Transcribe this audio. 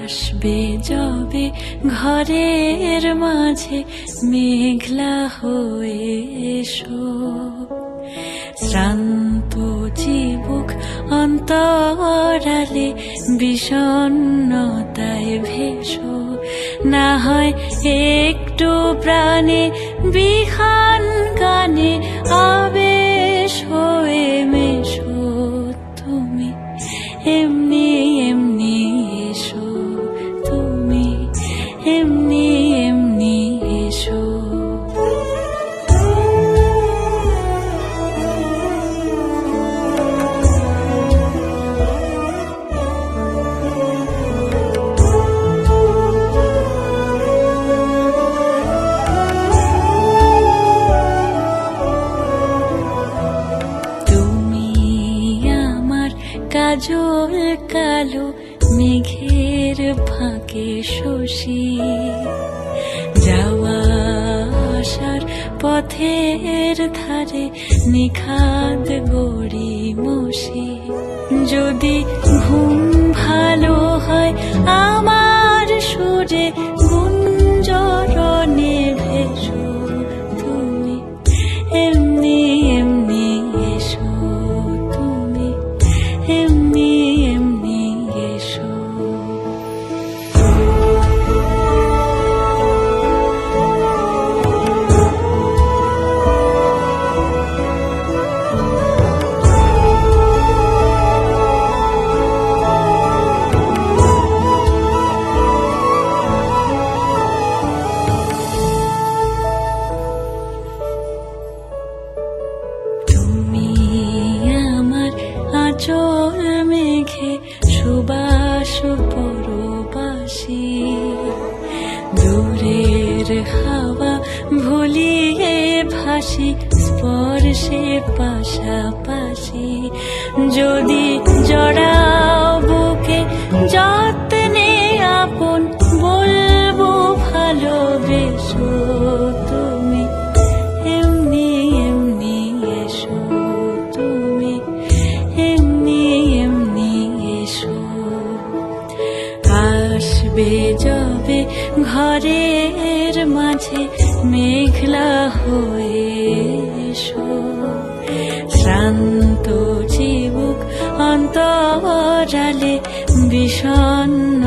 আসবে যবে ঘরের মাঝে মেঘলা হয়ে এসো, শ্রান্ত চিবুক অন্তরালে বিষণ্ণতায় ভেসো। না হয় একটু প্রাণে বিহান গানে আবেশ হয়ে মেশো। তুমি এমনি এমনি এসো, তুমি এমনি এমনি এসো। কাজল কালো মেঘের ফাঁকে শশী, যাওয়া আসার পথের ধারে নিখাদ গড়ি মশি। যদি ঘুম ভালো হয় আমার সুরে গুঞ্জরণে ভেসো। তুমি এমনি এমনি এসো, তুমি এমনি এমনি এসো। তুমি আমার আঁচল মেঘে সুবাস পরবাসী, দূরের হাওয়া ভুলিয়ে ভাসি স্পর্শে পাশাপাশি। যদি জড়াও বুকে যত্নে আপন বলবো ভালোবেসো। তুমি এমনি এমনি এসো, তুমি এমনি এমনি এসো। আসবে যবে ঘরের মাঝে মেঘলা হয়ে এসো, শ্রান্ত চিবুক অন্তরালে বিষণ্ণ